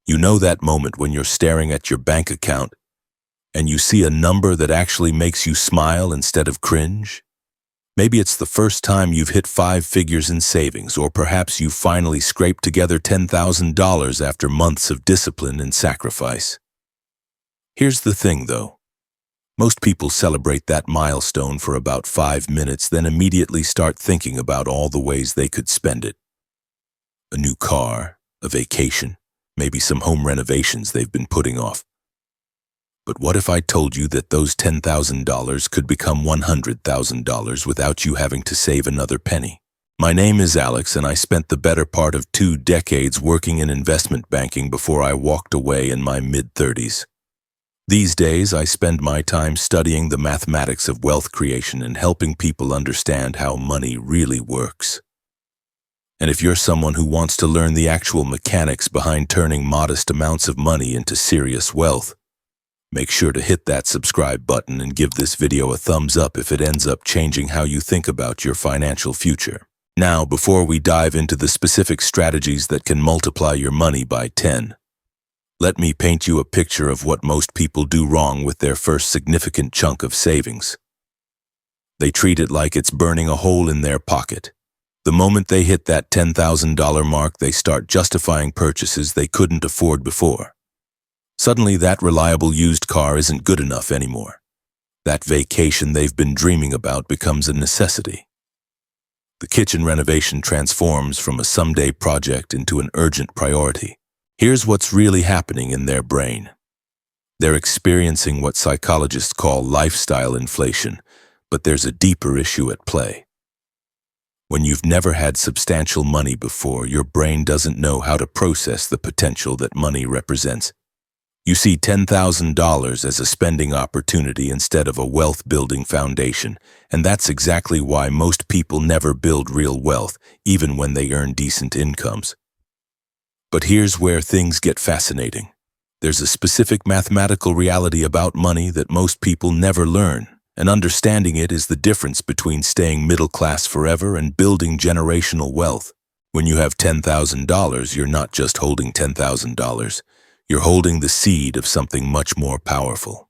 You know that moment when you're staring at your bank account and you see a number that actually makes you smile instead of cringe? Maybe it's the first time you've hit 5 figures in savings, or perhaps you've finally scraped together $10,000 after months of discipline and sacrifice. Here's the thing, though. Most people celebrate that milestone for about 5 minutes, then immediately start thinking about all the ways they could spend it. A new car, a vacation, maybe some home renovations they've been putting off. But what if I told you that those $10,000 could become $100,000 without you having to save another penny? My name is Alex, and I spent the better part of 2 decades working in investment banking before I walked away in my mid-30s. These days, I spend my time studying the mathematics of wealth creation and helping people understand how money really works. And if you're someone who wants to learn the actual mechanics behind turning modest amounts of money into serious wealth, make sure to hit that subscribe button and give this video a thumbs up if it ends up changing how you think about your financial future. Now, before we dive into the specific strategies that can multiply your money by 10, let me paint you a picture of what most people do wrong with their first significant chunk of savings. They treat it like it's burning a hole in their pocket. The moment they hit that $10,000 mark, they start justifying purchases they couldn't afford before. Suddenly, that reliable used car isn't good enough anymore. That vacation they've been dreaming about becomes a necessity. The kitchen renovation transforms from a someday project into an urgent priority. Here's what's really happening in their brain. They're experiencing what psychologists call lifestyle inflation, but there's a deeper issue at play. When you've never had substantial money before, your brain doesn't know how to process the potential that money represents. You see $10,000 as a spending opportunity instead of a wealth-building foundation, and that's exactly why most people never build real wealth, even when they earn decent incomes. But here's where things get fascinating. There's a specific mathematical reality about money that most people never learn, and understanding it is the difference between staying middle class forever and building generational wealth. When you have $10,000, you're not just holding $10,000. You're holding the seed of something much more powerful.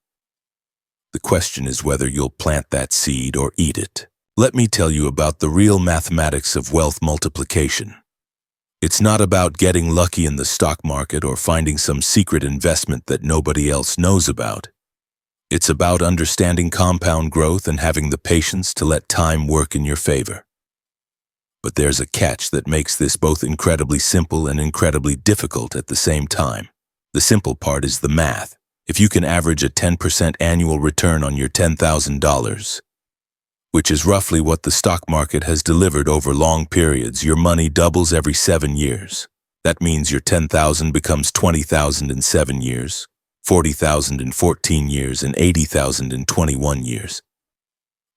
The question is whether you'll plant that seed or eat it. Let me tell you about the real mathematics of wealth multiplication. It's not about getting lucky in the stock market or finding some secret investment that nobody else knows about. It's about understanding compound growth and having the patience to let time work in your favor. But there's a catch that makes this both incredibly simple and incredibly difficult at the same time. The simple part is the math. If you can average a 10% annual return on your $10,000, which is roughly what the stock market has delivered over long periods, your money doubles every 7 years. That means your $10,000 becomes $20,000 in 7 years, $40,000 in 14 years, and $80,000 in 21 years.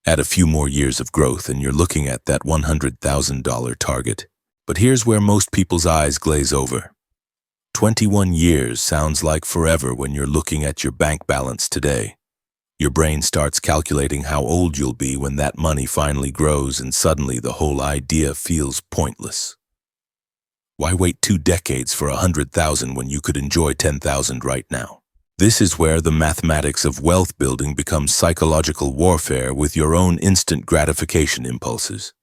Add a few more years of growth and you're looking at that $100,000 target. But here's where most people's eyes glaze over. 21 years sounds like forever when you're looking at your bank balance today. Your brain starts calculating how old you'll be when that money finally grows, and suddenly the whole idea feels pointless. Why wait 2 decades for $100,000 when you could enjoy $10,000 right now? This is where the mathematics of wealth building becomes psychological warfare with your own instant gratification impulses.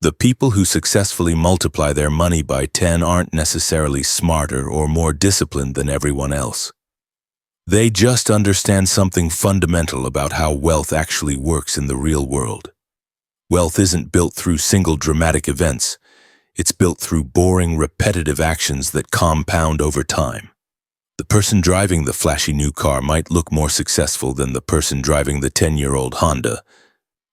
The people who successfully multiply their money by 10 aren't necessarily smarter or more disciplined than everyone else. They just understand something fundamental about how wealth actually works in the real world. Wealth isn't built through single dramatic events. It's built through boring, repetitive actions that compound over time. The person driving the flashy new car might look more successful than the person driving the 10-year-old Honda,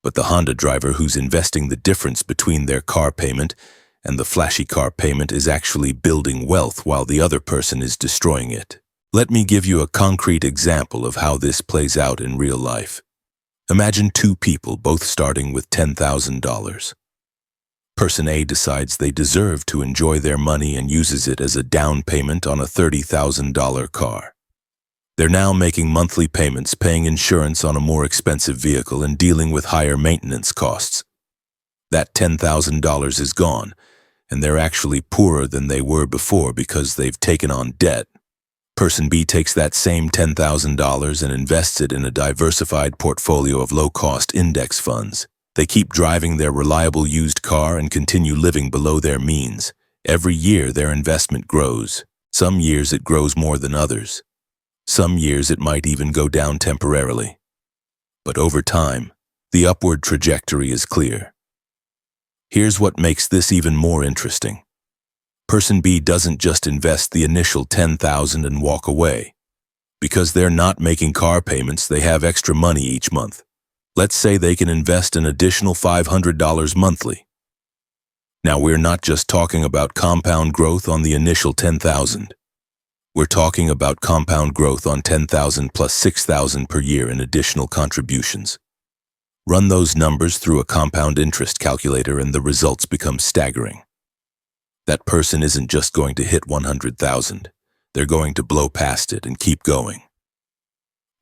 but the Honda driver who's investing the difference between their car payment and the flashy car payment is actually building wealth while the other person is destroying it. Let me give you a concrete example of how this plays out in real life. Imagine 2 people both starting with $10,000. Person A decides they deserve to enjoy their money and uses it as a down payment on a $30,000 car. They're now making monthly payments, paying insurance on a more expensive vehicle, and dealing with higher maintenance costs. That $10,000 is gone, and they're actually poorer than they were before because they've taken on debt. Person B takes that same $10,000 and invests it in a diversified portfolio of low-cost index funds. They keep driving their reliable used car and continue living below their means. Every year, their investment grows. Some years it grows more than others. Some years it might even go down temporarily. But over time, the upward trajectory is clear. Here's what makes this even more interesting. Person B doesn't just invest the initial $10,000 and walk away. Because they're not making car payments, they have extra money each month. Let's say they can invest an additional $500 monthly. Now, we're not just talking about compound growth on the initial $10,000. We're talking about compound growth on $10,000 plus $6,000 per year in additional contributions. Run those numbers through a compound interest calculator and the results become staggering. That person isn't just going to hit 100,000. They're going to blow past it and keep going.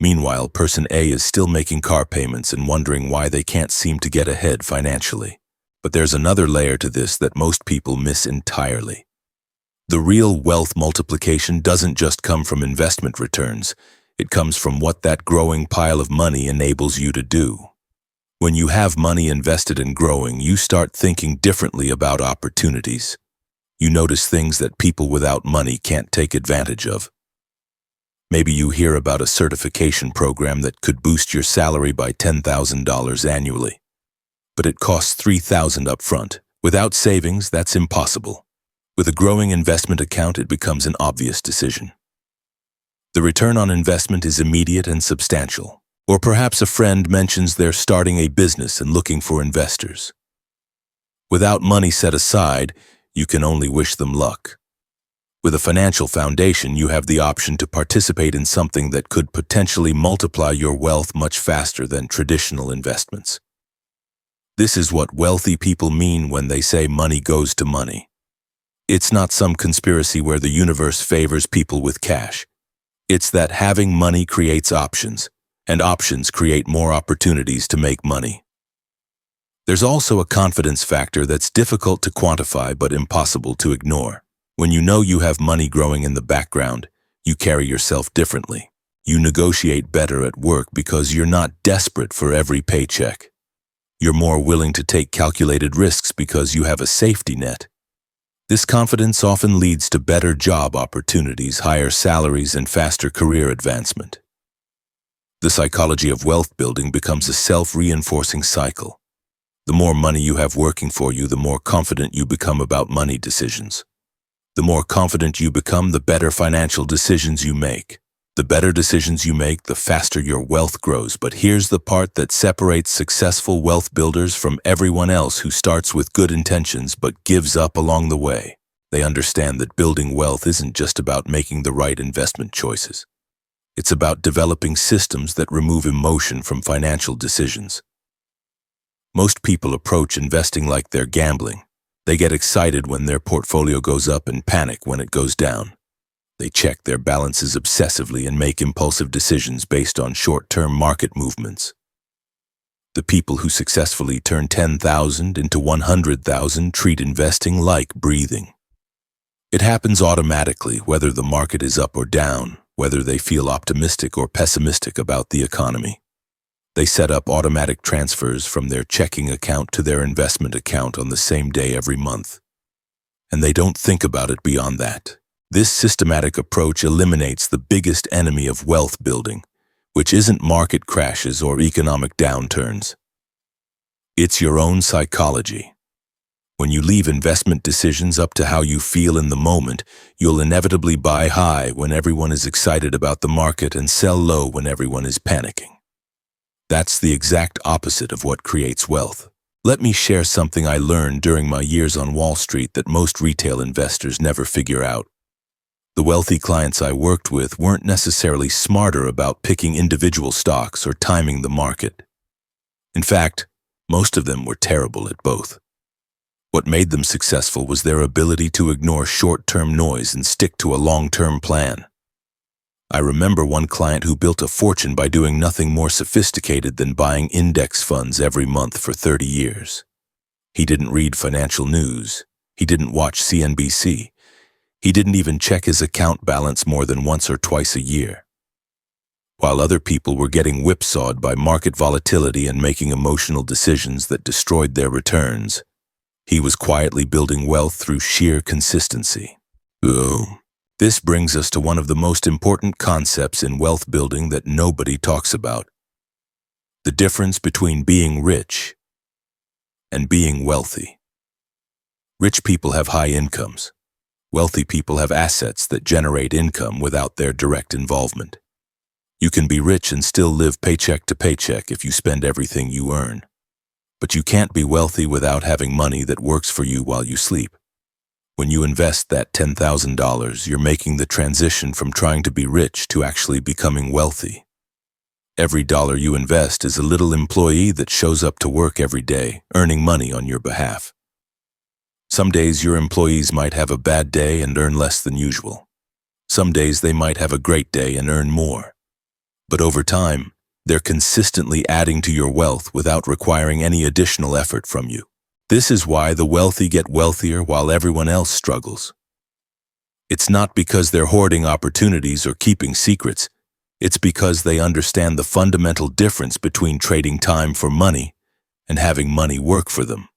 Meanwhile, person A is still making car payments and wondering why they can't seem to get ahead financially. But there's another layer to this that most people miss entirely. The real wealth multiplication doesn't just come from investment returns. It comes from what that growing pile of money enables you to do. When you have money invested and growing, you start thinking differently about opportunities. You notice things that people without money can't take advantage of. Maybe you hear about a certification program that could boost your salary by $10,000 annually. But it costs $3,000 up front. Without savings, that's impossible. With a growing investment account, it becomes an obvious decision. The return on investment is immediate and substantial. Or perhaps a friend mentions they're starting a business and looking for investors. Without money set aside, you can only wish them luck. With a financial foundation, you have the option to participate in something that could potentially multiply your wealth much faster than traditional investments. This is what wealthy people mean when they say money goes to money. It's not some conspiracy where the universe favors people with cash. It's that having money creates options, and options create more opportunities to make money. There's also a confidence factor that's difficult to quantify but impossible to ignore. When you know you have money growing in the background, you carry yourself differently. You negotiate better at work because you're not desperate for every paycheck. You're more willing to take calculated risks because you have a safety net. This confidence often leads to better job opportunities, higher salaries, and faster career advancement. The psychology of wealth building becomes a self-reinforcing cycle. The more money you have working for you, the more confident you become about money decisions. The more confident you become, the better financial decisions you make. The better decisions you make, the faster your wealth grows. But here's the part that separates successful wealth builders from everyone else who starts with good intentions but gives up along the way. They understand that building wealth isn't just about making the right investment choices. It's about developing systems that remove emotion from financial decisions. Most people approach investing like they're gambling. They get excited when their portfolio goes up and panic when it goes down. They check their balances obsessively and make impulsive decisions based on short-term market movements. The people who successfully turn 10,000 into 100,000 treat investing like breathing. It happens automatically, whether the market is up or down, whether they feel optimistic or pessimistic about the economy. They set up automatic transfers from their checking account to their investment account on the same day every month. And they don't think about it beyond that. This systematic approach eliminates the biggest enemy of wealth building, which isn't market crashes or economic downturns. It's your own psychology. When you leave investment decisions up to how you feel in the moment, you'll inevitably buy high when everyone is excited about the market and sell low when everyone is panicking. That's the exact opposite of what creates wealth. Let me share something I learned during my years on Wall Street that most retail investors never figure out. The wealthy clients I worked with weren't necessarily smarter about picking individual stocks or timing the market. In fact, most of them were terrible at both. What made them successful was their ability to ignore short-term noise and stick to a long-term plan. I remember one client who built a fortune by doing nothing more sophisticated than buying index funds every month for 30 years. He didn't read financial news. He didn't watch CNBC. He didn't even check his account balance more than once or twice a year. While other people were getting whipsawed by market volatility and making emotional decisions that destroyed their returns, he was quietly building wealth through sheer consistency. This brings us to one of the most important concepts in wealth building that nobody talks about: the difference between being rich and being wealthy. Rich people have high incomes. Wealthy people have assets that generate income without their direct involvement. You can be rich and still live paycheck to paycheck if you spend everything you earn. But you can't be wealthy without having money that works for you while you sleep. When you invest that $10,000, you're making the transition from trying to be rich to actually becoming wealthy. Every dollar you invest is a little employee that shows up to work every day, earning money on your behalf. Some days your employees might have a bad day and earn less than usual. Some days they might have a great day and earn more. But over time, they're consistently adding to your wealth without requiring any additional effort from you. This is why the wealthy get wealthier while everyone else struggles. It's not because they're hoarding opportunities or keeping secrets. It's because they understand the fundamental difference between trading time for money and having money work for them.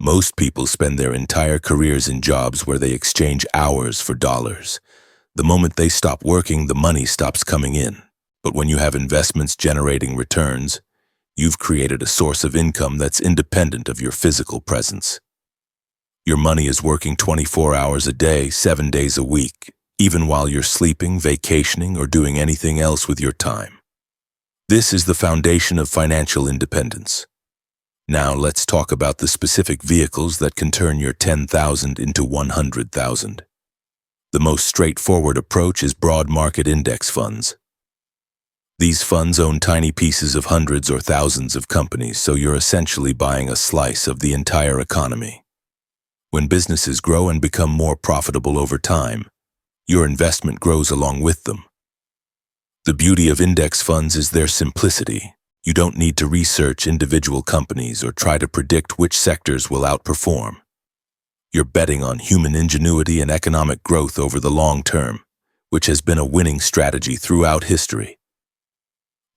Most people spend their entire careers in jobs where they exchange hours for dollars. The moment they stop working, the money stops coming in. But when you have investments generating returns, you've created a source of income that's independent of your physical presence. Your money is working 24 hours a day, 7 days a week, even while you're sleeping, vacationing, or doing anything else with your time. This is the foundation of financial independence. Now let's talk about the specific vehicles that can turn your 10,000 into 100,000. The most straightforward approach is broad market index funds. These funds own tiny pieces of hundreds or thousands of companies, so you're essentially buying a slice of the entire economy. When businesses grow and become more profitable over time, your investment grows along with them. The beauty of index funds is their simplicity. You don't need to research individual companies or try to predict which sectors will outperform. You're betting on human ingenuity and economic growth over the long term, which has been a winning strategy throughout history.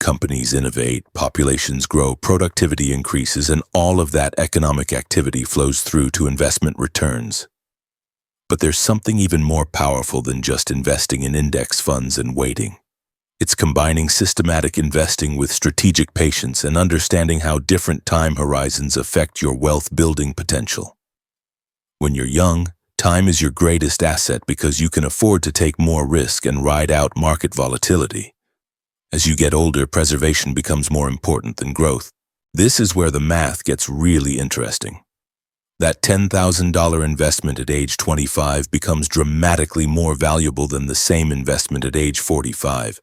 Companies innovate, populations grow, productivity increases, and all of that economic activity flows through to investment returns. But there's something even more powerful than just investing in index funds and waiting. It's combining systematic investing with strategic patience and understanding how different time horizons affect your wealth-building potential. When you're young, time is your greatest asset because you can afford to take more risk and ride out market volatility. As you get older, preservation becomes more important than growth. This is where the math gets really interesting. That $10,000 investment at age 25 becomes dramatically more valuable than the same investment at age 45,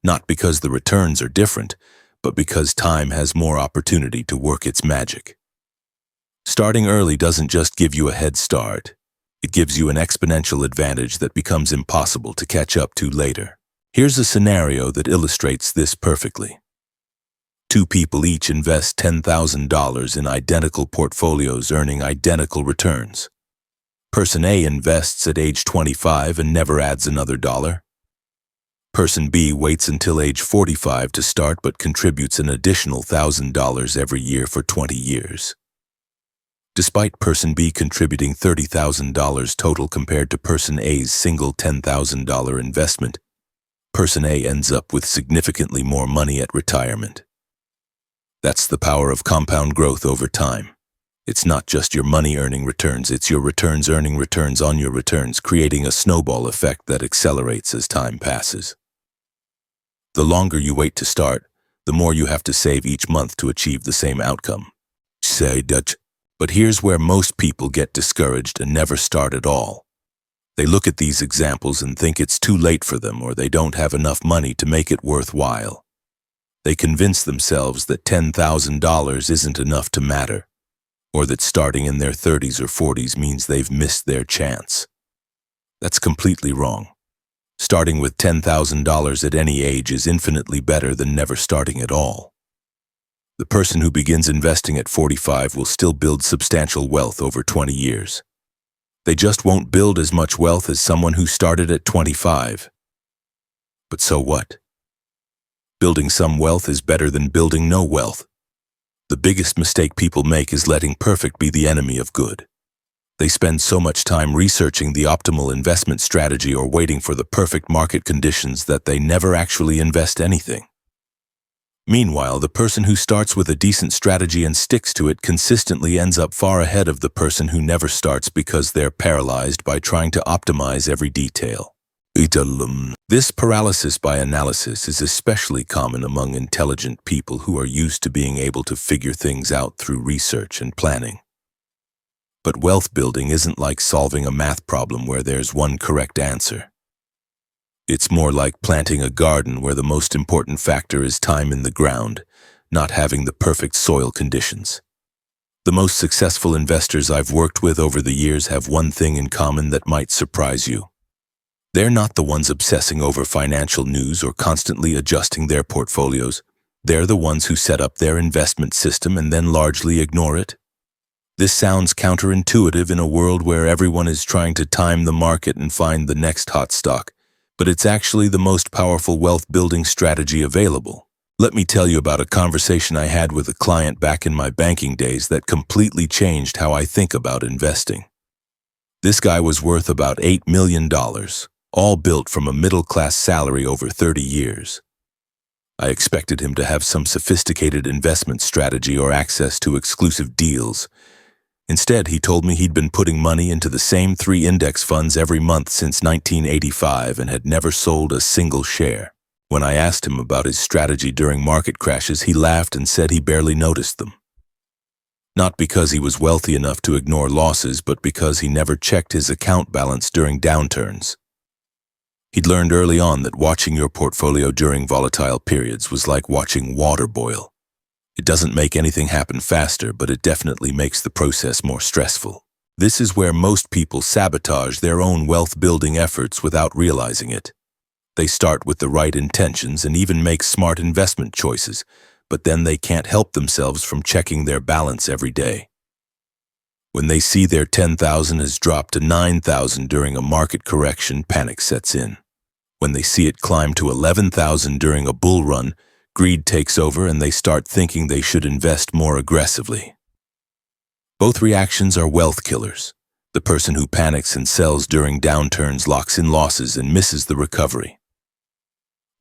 not because the returns are different, but because time has more opportunity to work its magic. Starting early doesn't just give you a head start. It gives you an exponential advantage that becomes impossible to catch up to later. Here's a scenario that illustrates this perfectly. Two people each invest $10,000 in identical portfolios earning identical returns. Person A invests at age 25 and never adds another dollar. Person B waits until age 45 to start but contributes an additional $1,000 every year for 20 years. Despite Person B contributing $30,000 total compared to Person A's single $10,000 investment, Person A ends up with significantly more money at retirement. That's the power of compound growth over time. It's not just your money earning returns, it's your returns earning returns on your returns, creating a snowball effect that accelerates as time passes. The longer you wait to start, the more you have to save each month to achieve the same outcome. But here's where most people get discouraged and never start at all. They look at these examples and think it's too late for them, or they don't have enough money to make it worthwhile. They convince themselves that $10,000 isn't enough to matter, or that starting in their 30s or 40s means they've missed their chance. That's completely wrong. Starting with $10,000 at any age is infinitely better than never starting at all. The person who begins investing at 45 will still build substantial wealth over 20 years. They just won't build as much wealth as someone who started at 25. But so what? Building some wealth is better than building no wealth. The biggest mistake people make is letting perfect be the enemy of good. They spend so much time researching the optimal investment strategy or waiting for the perfect market conditions that they never actually invest anything. Meanwhile, the person who starts with a decent strategy and sticks to it consistently ends up far ahead of the person who never starts because they're paralyzed by trying to optimize every detail. This paralysis by analysis is especially common among intelligent people who are used to being able to figure things out through research and planning. But wealth building isn't like solving a math problem where there's one correct answer. It's more like planting a garden where the most important factor is time in the ground, not having the perfect soil conditions. The most successful investors I've worked with over the years have one thing in common that might surprise you. They're not the ones obsessing over financial news or constantly adjusting their portfolios. They're the ones who set up their investment system and then largely ignore it. This sounds counterintuitive in a world where everyone is trying to time the market and find the next hot stock, but it's actually the most powerful wealth-building strategy available. Let me tell you about a conversation I had with a client back in my banking days that completely changed how I think about investing. This guy was worth about $8 million, all built from a middle-class salary over 30 years. I expected him to have some sophisticated investment strategy or access to exclusive deals. Instead, he told me he'd been putting money into the same 3 index funds every month since 1985 and had never sold a single share. When I asked him about his strategy during market crashes, he laughed and said he barely noticed them. Not because he was wealthy enough to ignore losses, but because he never checked his account balance during downturns. He'd learned early on that watching your portfolio during volatile periods was like watching water boil. It doesn't make anything happen faster, but it definitely makes the process more stressful. This is where most people sabotage their own wealth-building efforts without realizing it. They start with the right intentions and even make smart investment choices, but then they can't help themselves from checking their balance every day. When they see their $10,000 has dropped to $9,000 during a market correction, panic sets in. When they see it climb to $11,000 during a bull run, greed takes over and they start thinking they should invest more aggressively. Both reactions are wealth killers. The person who panics and sells during downturns locks in losses and misses the recovery.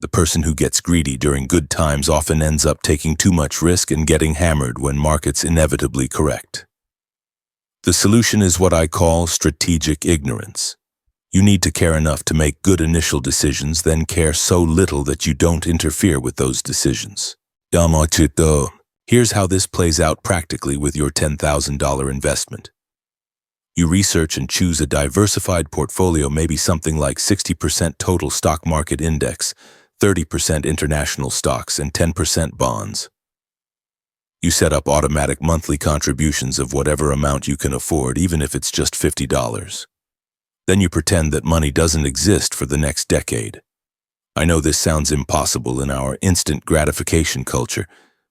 The person who gets greedy during good times often ends up taking too much risk and getting hammered when markets inevitably correct. The solution is what I call strategic ignorance. You need to care enough to make good initial decisions, then care so little that you don't interfere with those decisions. Here's how this plays out practically with your $10,000 investment. You research and choose a diversified portfolio, maybe something like 60% total stock market index, 30% international stocks, and 10% bonds. You set up automatic monthly contributions of whatever amount you can afford, even if it's just $50. Then you pretend that money doesn't exist for the next decade. I know this sounds impossible in our instant gratification culture,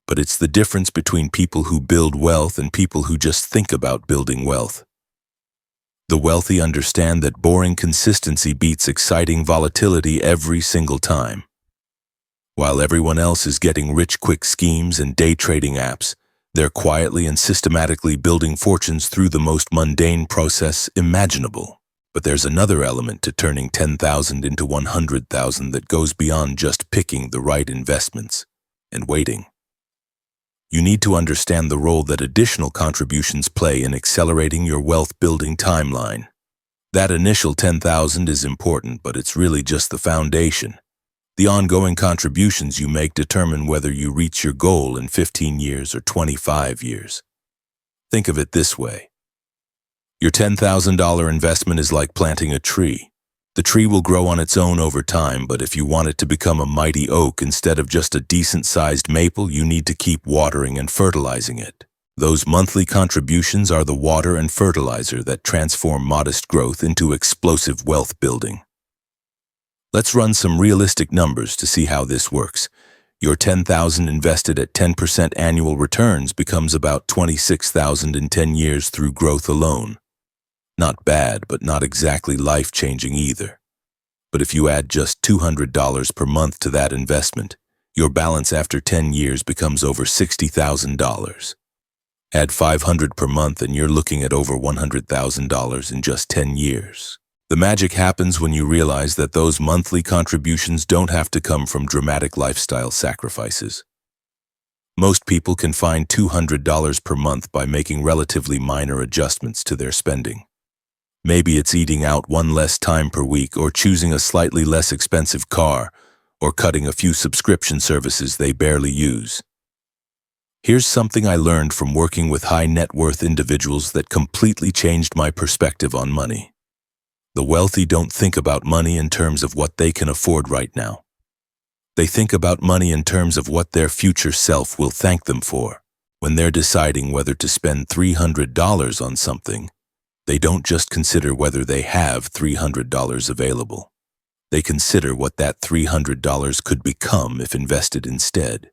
but it's the difference between people who build wealth and people who just think about building wealth. The wealthy understand that boring consistency beats exciting volatility every single time. While everyone else is getting rich-quick schemes and day trading apps, they're quietly and systematically building fortunes through the most mundane process imaginable. But there's another element to turning 10,000 into 100,000 that goes beyond just picking the right investments and waiting. You need to understand the role that additional contributions play in accelerating your wealth-building timeline. That initial 10,000 is important, but it's really just the foundation. The ongoing contributions you make determine whether you reach your goal in 15 years or 25 years. Think of it this way. Your $10,000 investment is like planting a tree. The tree will grow on its own over time, but if you want it to become a mighty oak instead of just a decent-sized maple, you need to keep watering and fertilizing it. Those monthly contributions are the water and fertilizer that transform modest growth into explosive wealth building. Let's run some realistic numbers to see how this works. Your $10,000 invested at 10% annual returns becomes about $26,000 in 10 years through growth alone. Not bad, but not exactly life-changing either. But if you add just $200 per month to that investment, your balance after 10 years becomes over $60,000. Add $500 per month and you're looking at over $100,000 in just 10 years. The magic happens when you realize that those monthly contributions don't have to come from dramatic lifestyle sacrifices. Most people can find $200 per month by making relatively minor adjustments to their spending. Maybe it's eating out one less time per week, or choosing a slightly less expensive car, or cutting a few subscription services they barely use. Here's something I learned from working with high net worth individuals that completely changed my perspective on money. The wealthy don't think about money in terms of what they can afford right now. They think about money in terms of what their future self will thank them for. When they're deciding whether to spend $300 on something, they don't just consider whether they have $300 available. They consider what that $300 could become if invested instead.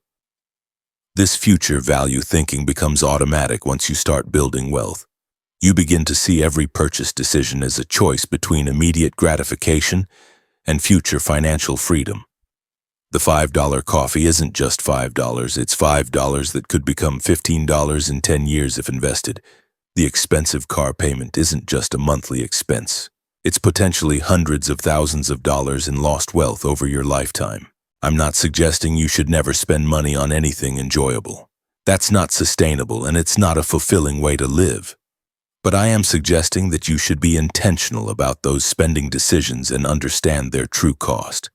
This future value thinking becomes automatic once you start building wealth. You begin to see every purchase decision as a choice between immediate gratification and future financial freedom. The $5 coffee isn't just $5, it's $5 that could become $15 in 10 years if invested. The expensive car payment isn't just a monthly expense. It's potentially hundreds of thousands of dollars in lost wealth over your lifetime. I'm not suggesting you should never spend money on anything enjoyable. That's not sustainable and it's not a fulfilling way to live. But I am suggesting that you should be intentional about those spending decisions and understand their true cost.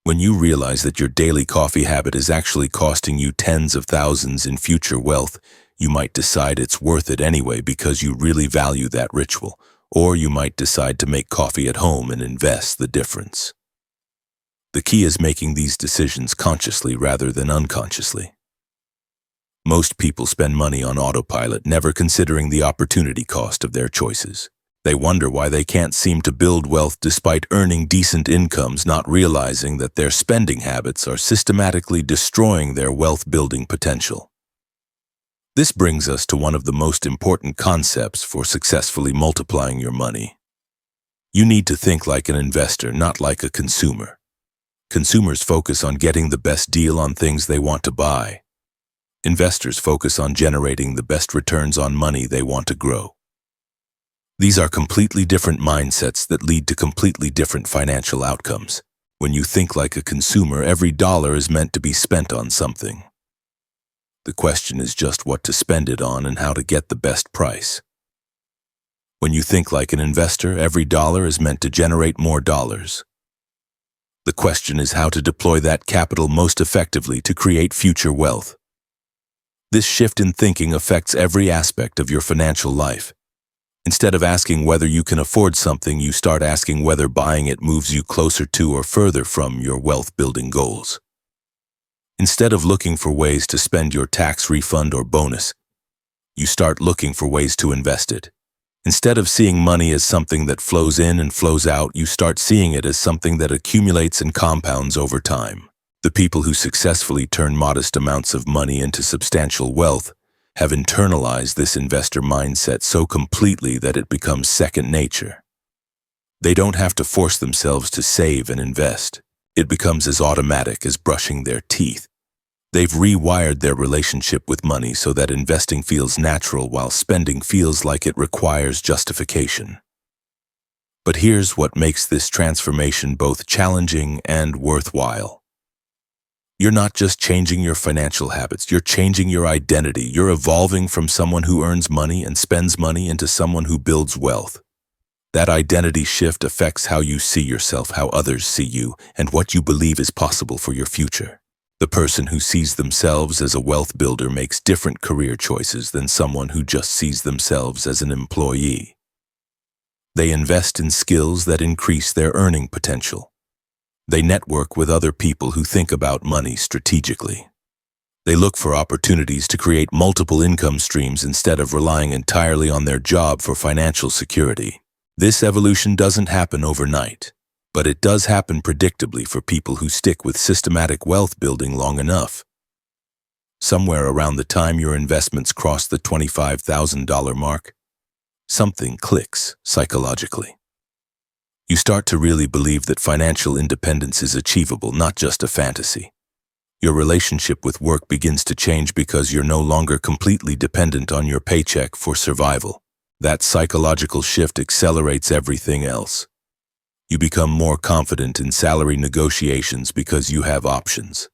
When you realize that your daily coffee habit is actually costing you tens of thousands in future wealth, you might decide it's worth it anyway because you really value that ritual, or you might decide to make coffee at home and invest the difference. The key is making these decisions consciously rather than unconsciously. Most people spend money on autopilot, never considering the opportunity cost of their choices. They wonder why they can't seem to build wealth despite earning decent incomes, not realizing that their spending habits are systematically destroying their wealth-building potential. This brings us to one of the most important concepts for successfully multiplying your money. You need to think like an investor, not like a consumer. Consumers focus on getting the best deal on things they want to buy. Investors focus on generating the best returns on money they want to grow. These are completely different mindsets that lead to completely different financial outcomes. When you think like a consumer, every dollar is meant to be spent on something. The question is just what to spend it on and how to get the best price. When you think like an investor, every dollar is meant to generate more dollars. The question is how to deploy that capital most effectively to create future wealth. This shift in thinking affects every aspect of your financial life. Instead of asking whether you can afford something, you start asking whether buying it moves you closer to or further from your wealth-building goals. Instead of looking for ways to spend your tax refund or bonus, you start looking for ways to invest it. Instead of seeing money as something that flows in and flows out, you start seeing it as something that accumulates and compounds over time. The people who successfully turn modest amounts of money into substantial wealth have internalized this investor mindset so completely that it becomes second nature. They don't have to force themselves to save and invest. It becomes as automatic as brushing their teeth. They've rewired their relationship with money so that investing feels natural while spending feels like it requires justification. But here's what makes this transformation both challenging and worthwhile. You're not just changing your financial habits, you're changing your identity. You're evolving from someone who earns money and spends money into someone who builds wealth. That identity shift affects how you see yourself, how others see you, and what you believe is possible for your future. The person who sees themselves as a wealth builder makes different career choices than someone who just sees themselves as an employee. They invest in skills that increase their earning potential. They network with other people who think about money strategically. They look for opportunities to create multiple income streams instead of relying entirely on their job for financial security. This evolution doesn't happen overnight, but it does happen predictably for people who stick with systematic wealth building long enough. Somewhere around the time your investments cross the $25,000 mark, something clicks psychologically. You start to really believe that financial independence is achievable, not just a fantasy. Your relationship with work begins to change because you're no longer completely dependent on your paycheck for survival. That psychological shift accelerates everything else. You become more confident in salary negotiations because you have options.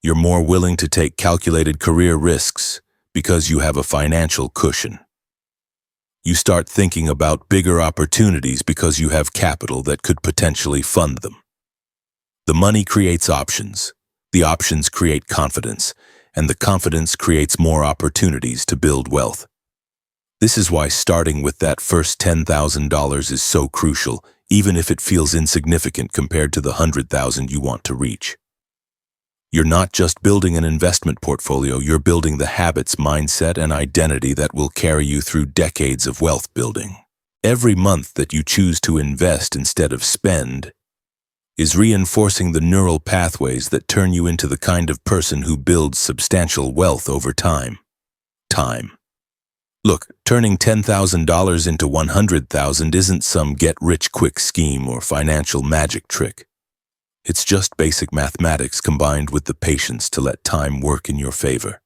You're more willing to take calculated career risks because you have a financial cushion. You start thinking about bigger opportunities because you have capital that could potentially fund them. The money creates options, the options create confidence, and the confidence creates more opportunities to build wealth. This is why starting with that first $10,000 is so crucial, even if it feels insignificant compared to the $100,000 you want to reach. You're not just building an investment portfolio, you're building the habits, mindset, and identity that will carry you through decades of wealth building. Every month that you choose to invest instead of spend is reinforcing the neural pathways that turn you into the kind of person who builds substantial wealth over time. Look, turning $10,000 into $100,000 isn't some get-rich-quick scheme or financial magic trick. It's just basic mathematics combined with the patience to let time work in your favor.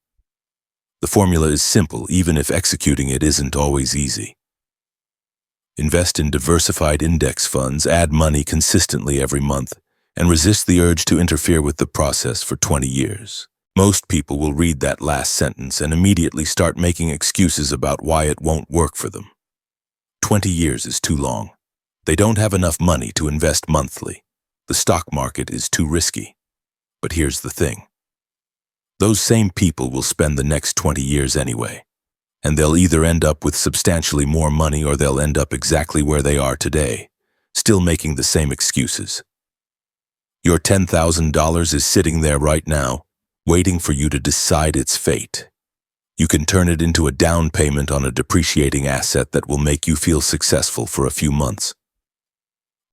The formula is simple, even if executing it isn't always easy. Invest in diversified index funds, add money consistently every month, and resist the urge to interfere with the process for 20 years. Most people will read that last sentence and immediately start making excuses about why it won't work for them. 20 years is too long. They don't have enough money to invest monthly. The stock market is too risky. But here's the thing. Those same people will spend the next 20 years anyway, and they'll either end up with substantially more money or they'll end up exactly where they are today, still making the same excuses. Your $10,000 is sitting there right now, waiting for you to decide its fate. You can turn it into a down payment on a depreciating asset that will make you feel successful for a few months.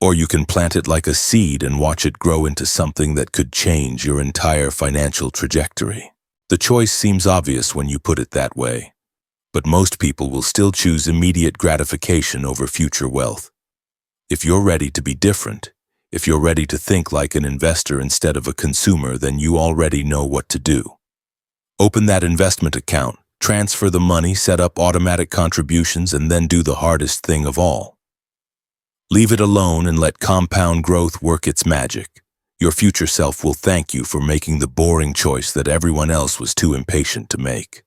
Or you can plant it like a seed and watch it grow into something that could change your entire financial trajectory. The choice seems obvious when you put it that way, but most people will still choose immediate gratification over future wealth. If you're ready to be different, if you're ready to think like an investor instead of a consumer, then you already know what to do. Open that investment account, transfer the money, set up automatic contributions, and then do the hardest thing of all. Leave it alone and let compound growth work its magic. Your future self will thank you for making the boring choice that everyone else was too impatient to make.